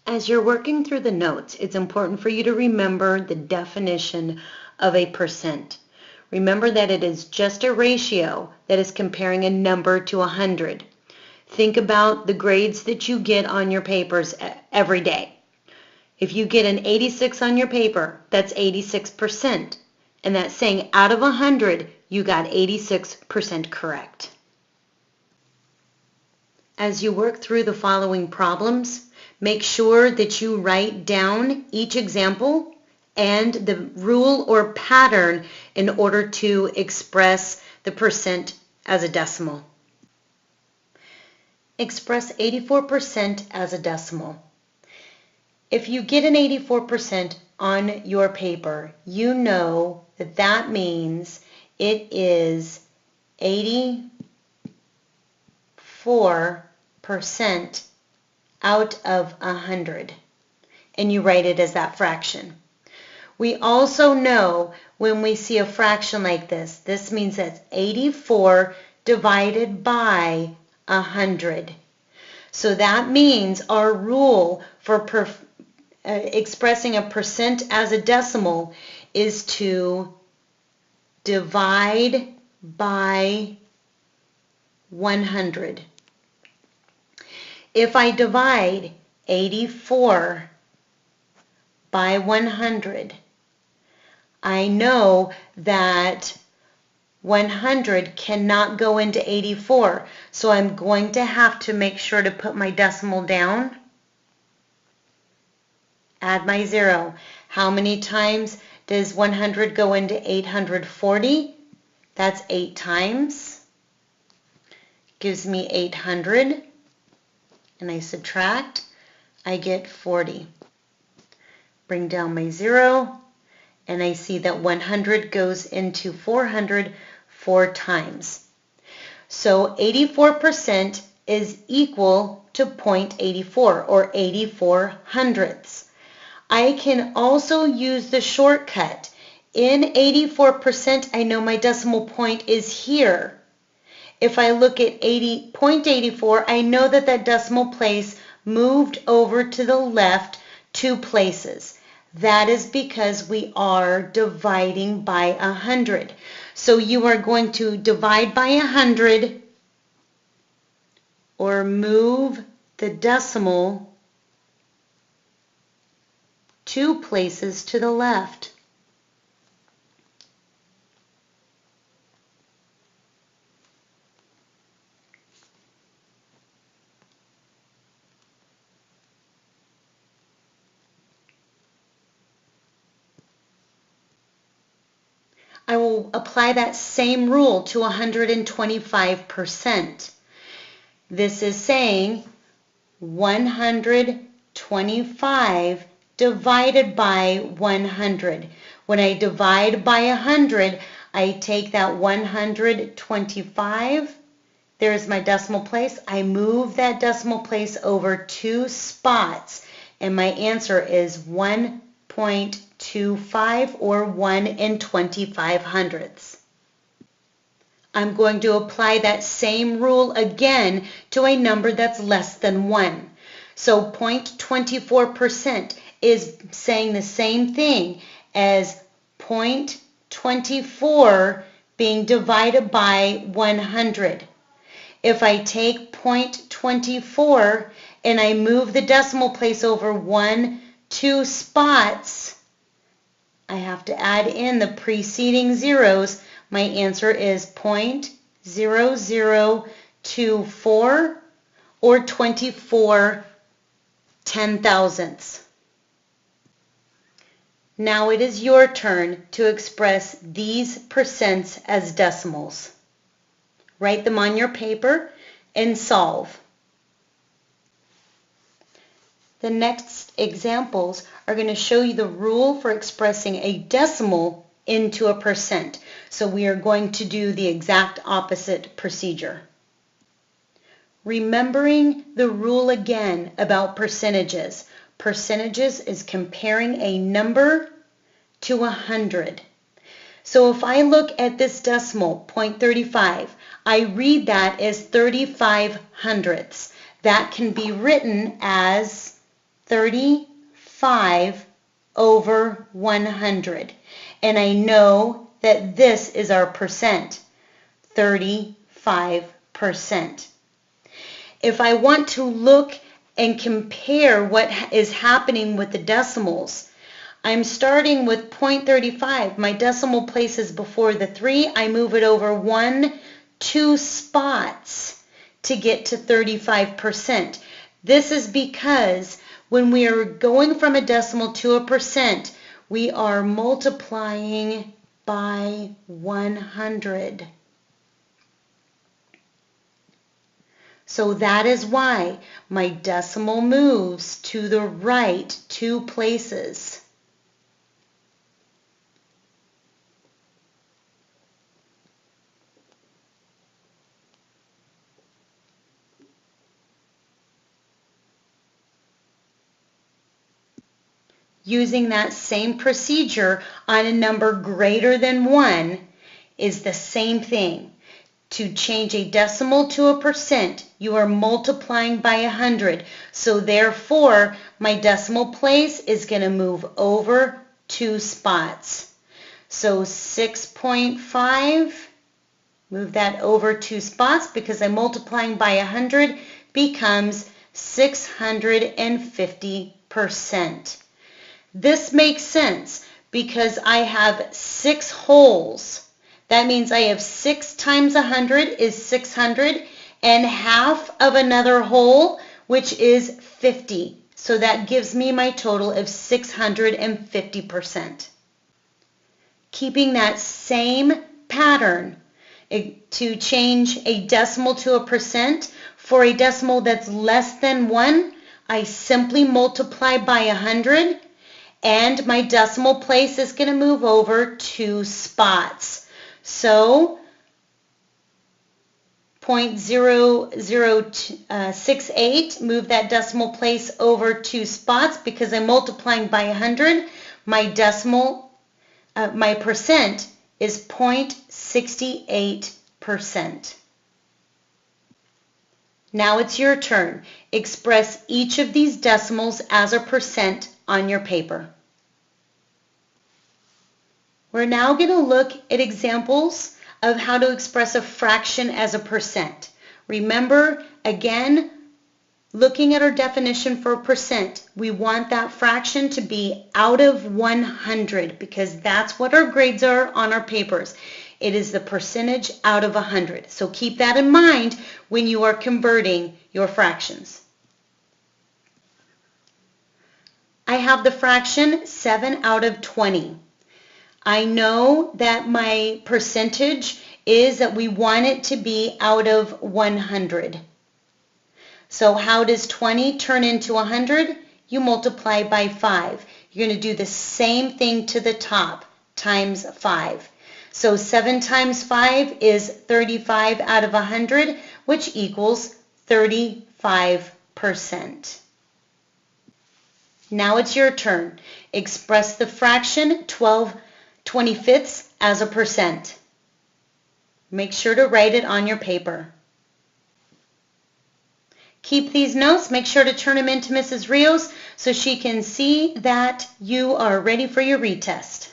As you're working through the notes, it's important for you to remember the definition of a percent. Remember that it is just a ratio that is comparing a number to 100. Think about the grades that you get on your papers every day. If you get an 86 on your paper, that's 86%. And that's saying out of 100, you got 86% correct. As you work through the following problems, make sure that you write down each example and the rule or pattern in order to express the percent as a decimal. Express 84% as a decimal. If you get an 84% on your paper, you know that that means it is 84% out of 100, and you write it as that fraction. We also know when we see a fraction like this means that's 84 divided by 100. So that means our rule for expressing a percent as a decimal is to divide by 100. If I divide 84 by 100, I know that 100 cannot go into 84, so I'm going to have to make sure to put my decimal down. Add my 0. How many times does 100 go into 840? That's 8 times. Gives me 800. And I subtract. I get 40. Bring down my 0. And I see that 100 goes into 400 4 times. So 84% is equal to 0.84 or 84 hundredths. I can also use the shortcut. In 84%, I know my decimal point is here. If I look at 0.84, I know that that decimal place moved over to the left 2 places. That is because we are dividing by 100. So you are going to divide by 100 or move the decimal 2 places to the left. I will apply that same rule to 125%. This is saying 125 divided by 100. When I divide by 100, I take that 125. There's my decimal place. I move that decimal place over 2 spots, and my answer is 1.25 or 1 25 hundredths. I'm going to apply that same rule again to a number that's less than 1. So 0.24% is saying the same thing as 0.24 being divided by 100. If I take 0.24 and I move the decimal place over 2 spots, I have to add in the preceding zeros. My answer is 0.0024 or 24 10,000ths. Now it is your turn to express these percents as decimals. Write them on your paper and solve. The next examples are going to show you the rule for expressing a decimal into a percent. So we are going to do the exact opposite procedure. Remembering the rule again about percentages. Percentages is comparing a number to 100. So if I look at this decimal, 0.35, I read that as 35 hundredths. That can be written as 35 over 100. And I know that this is our percent, 35%. If I want to look and compare what is happening with the decimals, I'm starting with 0.35. My decimal place is before the 3. I move it over 2 spots to get to 35%. This is because when we are going from a decimal to a percent, we are multiplying by 100. So that is why my decimal moves to the right 2 places. Using that same procedure on a number greater than 1 is the same thing. To change a decimal to a percent, you are multiplying by 100. So therefore, my decimal place is going to move over 2 spots. So 6.5, move that over 2 spots because I'm multiplying by 100, becomes 650%. This makes sense because I have 6 wholes. That means I have 6 times 100 is 600, and half of another whole, which is 50. So that gives me my total of 650%. Keeping that same pattern to change a decimal to a percent, for a decimal that's less than 1, I simply multiply by 100, and my decimal place is going to move over 2 spots. So 0.0068, move that decimal place over 2 spots because I'm multiplying by 100. My percent is 0.68%. Now it's your turn. Express each of these decimals as a percent on your paper. We're now going to look at examples of how to express a fraction as a percent. Remember, again, looking at our definition for a percent, we want that fraction to be out of 100 because that's what our grades are on our papers. It is the percentage out of 100. So keep that in mind when you are converting your fractions. I have the fraction 7 out of 20. I know that my percentage is that we want it to be out of 100. So how does 20 turn into 100? You multiply by 5. You're going to do the same thing to the top, times 5. So 7 times 5 is 35 out of 100, which equals 35%. Now it's your turn. Express the fraction 12/25 as a percent. Make sure to write it on your paper. Keep these notes. Make sure to turn them into Mrs. Rios so she can see that you are ready for your retest.